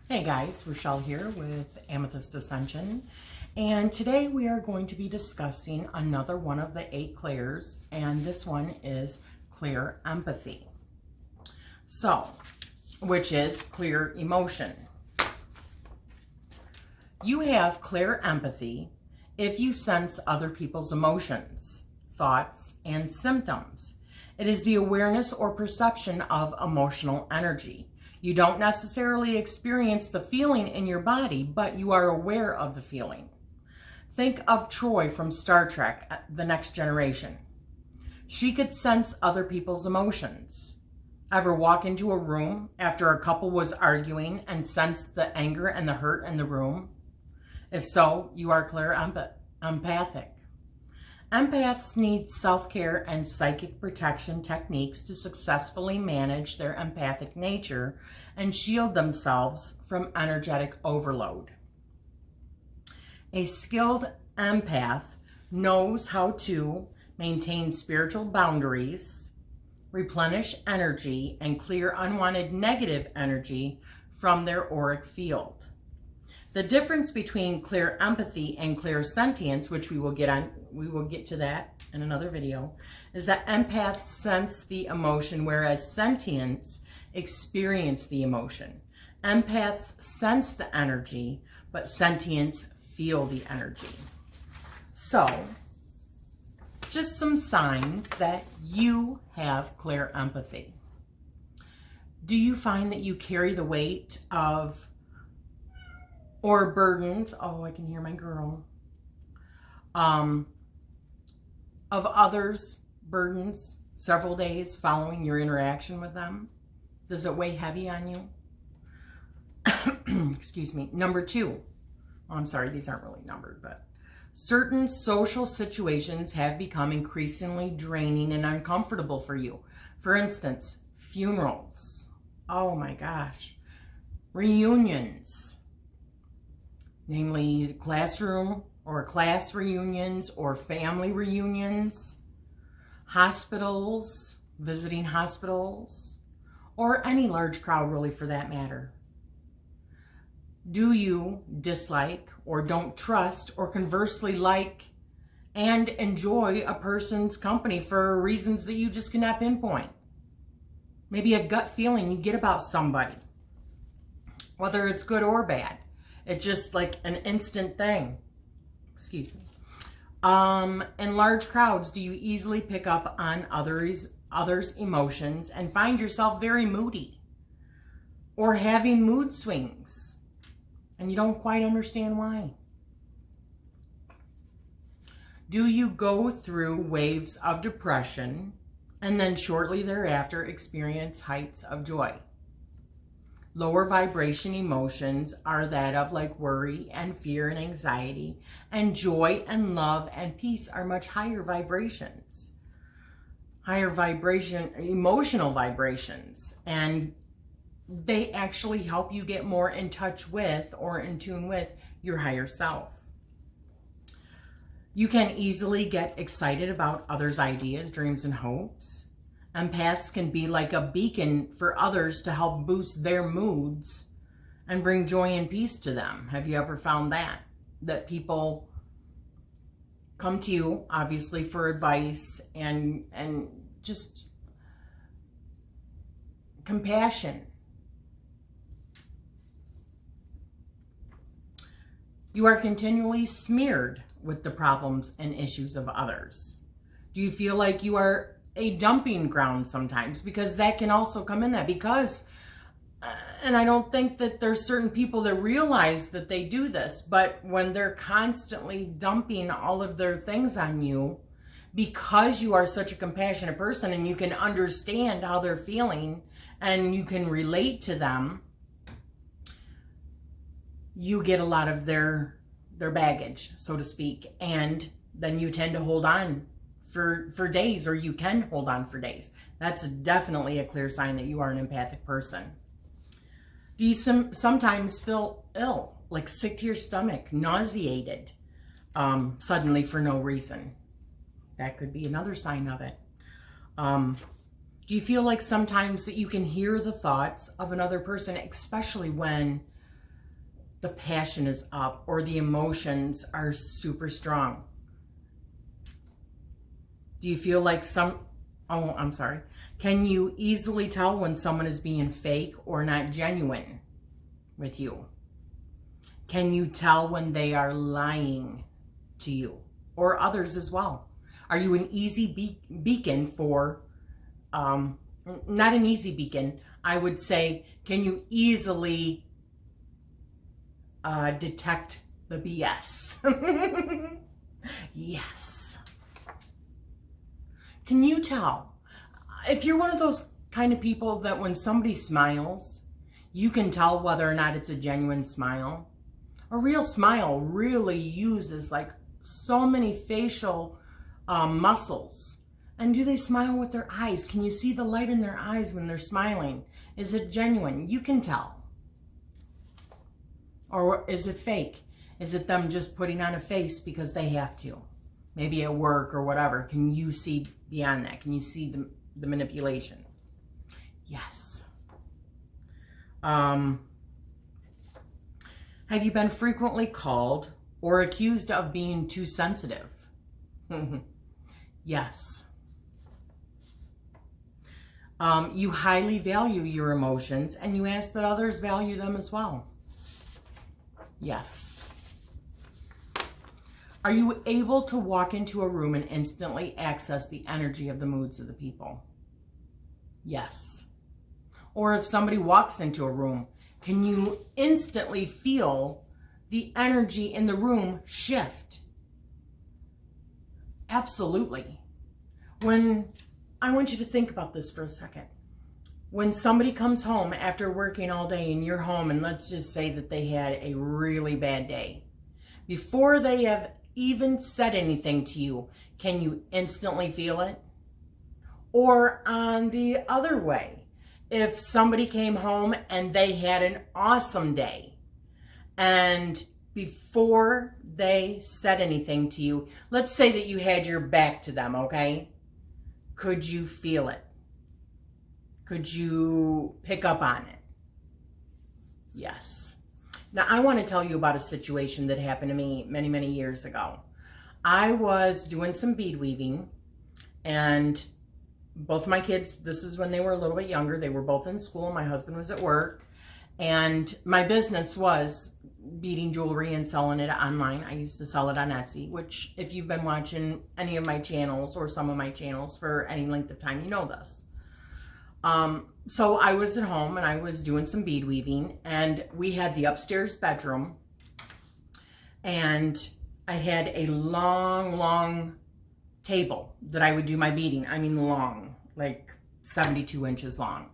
Hey guys, Rachele here with Amethyst Ascension, and today we are going to be discussing another one of the 8 clairs, and this one is Clairempathy. So, which is clear emotion. You have Clairempathy if you sense other people's emotions, thoughts, and symptoms. It is the awareness or perception of emotional energy. You don't necessarily experience the feeling in your body, but you are aware of the feeling. Think of Troy from Star Trek, The Next Generation. She could sense other people's emotions. Ever walk into a room after a couple was arguing and sense the anger and the hurt in the room? If so, you are empathic. Empaths need self-care and psychic protection techniques to successfully manage their empathic nature and shield themselves from energetic overload. A skilled empath knows how to maintain spiritual boundaries, replenish energy, and clear unwanted negative energy from their auric field. The difference between Clairempathy and clairsentience, which we will get to that in another video, is that empaths sense the emotion, whereas sentients experience the emotion. Empaths sense the energy, but sentients feel the energy. So, just some signs that you have Clairempathy. Do you find that you carry the weight of or burdens, oh, I can hear my girl, of others' burdens several days following your interaction with them? Does it weigh heavy on you? Excuse me. Number 2, I'm sorry, these aren't really numbered, but certain social situations have become increasingly draining and uncomfortable for you. For instance, funerals. Oh my gosh. Reunions. Namely classroom or class reunions or family reunions, hospitals, visiting hospitals, or any large crowd really for that matter. Do you dislike or don't trust or conversely like and enjoy a person's company for reasons that you just cannot pinpoint? Maybe a gut feeling you get about somebody, whether it's good or bad. It's just like an instant thing. Excuse me. In large crowds, do you easily pick up on others' emotions and find yourself very moody or having mood swings and you don't quite understand why? Do you go through waves of depression and then shortly thereafter experience heights of joy? Lower vibration emotions are that of like worry and fear and anxiety, and joy and love and peace are much higher vibrations. Higher vibration, emotional vibrations, and they actually help you get more in touch with or in tune with your higher self. You can easily get excited about others' ideas, dreams, and hopes. Empaths can be like a beacon for others to help boost their moods and bring joy and peace to them. Have you ever found that? That people come to you, obviously, for advice and just compassion. You are continually smeared with the problems and issues of others. Do you feel like you are a dumping ground sometimes? Because that can also come in that, because and I don't think that there's certain people that realize that they do this, but when they're constantly dumping all of their things on you, because you are such a compassionate person and you can understand how they're feeling and you can relate to them, you get a lot of their baggage, so to speak, and then you tend to hold on for days, or you can hold on for days. That's definitely a clear sign that you are an empathic person. Do you sometimes feel ill, like sick to your stomach, nauseated, suddenly for no reason? That could be another sign of it. Do you feel like sometimes that you can hear the thoughts of another person, especially when the passion is up or the emotions are super strong? Do you feel like can you easily tell when someone is being fake or not genuine with you? Can you tell when they are lying to you or others as well? Are you an easy beacon for, not an easy beacon, I would say, can you easily detect the BS? Yes. Can you tell? If you're one of those kind of people that when somebody smiles, you can tell whether or not it's a genuine smile. A real smile really uses like so many facial muscles. And do they smile with their eyes? Can you see the light in their eyes when they're smiling? Is it genuine? You can tell. Or is it fake? Is it them just putting on a face because they have to? Maybe at work or whatever. Can you see beyond that? Can you see the manipulation? Yes. Have you been frequently called or accused of being too sensitive? Yes. You highly value your emotions and you ask that others value them as well. Yes. Are you able to walk into a room and instantly access the energy of the moods of the people? Yes. Or if somebody walks into a room, can you instantly feel the energy in the room shift? Absolutely. I want you to think about this for a second. When somebody comes home after working all day and you're home, and let's just say that they had a really bad day, before they have even said anything to you, can you instantly feel it? Or on the other way, if somebody came home and they had an awesome day, and before they said anything to you, let's say that you had your back to them, okay? Could you feel it? Could you pick up on it? Yes. Now, I want to tell you about a situation that happened to me many, many years ago. I was doing some bead weaving, and both my kids, this is when they were a little bit younger, they were both in school, my husband was at work, and my business was beading jewelry and selling it online. I used to sell it on Etsy, which if you've been watching any of my channels or some of my channels for any length of time, you know this. So I was at home and I was doing some bead weaving, and we had the upstairs bedroom, and I had a long table that I would do my beading. I mean long, like 72 inches long.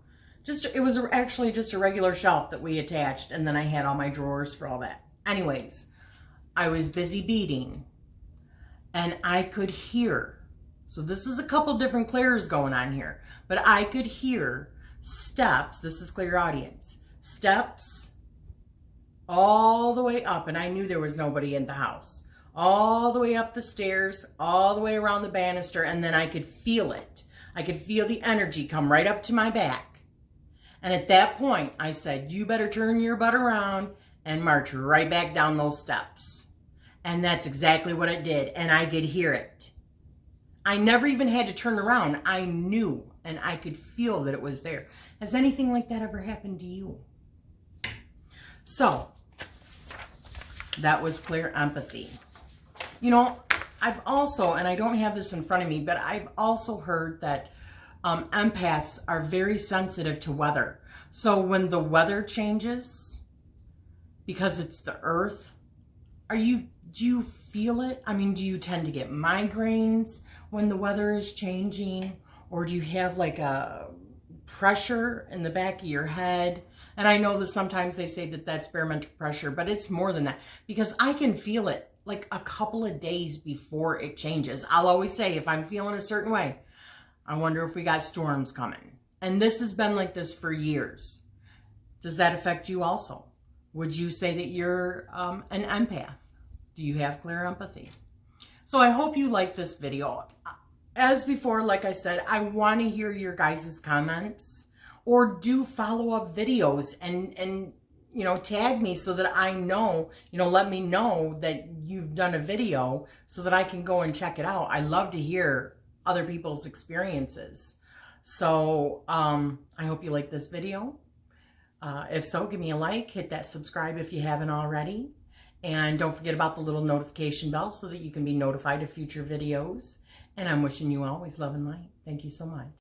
It was actually just a regular shelf that we attached, and then I had all my drawers for all that. Anyways, I was busy beading, and I could hear, so this is a couple different clairs going on here, but I could hear steps, this is clairaudience, steps all the way up, and I knew there was nobody in the house, all the way up the stairs, all the way around the banister, and then I could feel it. I could feel the energy come right up to my back. And at that point, I said, you better turn your butt around and march right back down those steps. And that's exactly what it did, and I could hear it. I never even had to turn around. I knew, and I could feel that it was there. Has anything like that ever happened to you? So, that was clairempathy. You know, I've also, and I don't have this in front of me, but I've also heard that empaths are very sensitive to weather. So when the weather changes, because it's the earth, do you feel it? I mean, do you tend to get migraines when the weather is changing? Or do you have like a pressure in the back of your head? And I know that sometimes they say that that's barometric pressure, but it's more than that, because I can feel it like a couple of days before it changes. I'll always say, if I'm feeling a certain way, I wonder if we got storms coming. And this has been like this for years. Does that affect you also? Would you say that you're an empath? Do you have clairempathy? So I hope you like this video. As before, like I said, I want to hear your guys' comments, or do follow-up videos and you know, tag me so that I know, you know, let me know that you've done a video so that I can go and check it out. I love to hear other people's experiences. So I hope you like this video. If so, give me a like, hit that subscribe if you haven't already. And don't forget about the little notification bell so that you can be notified of future videos. And I'm wishing you always love and light. Thank you so much.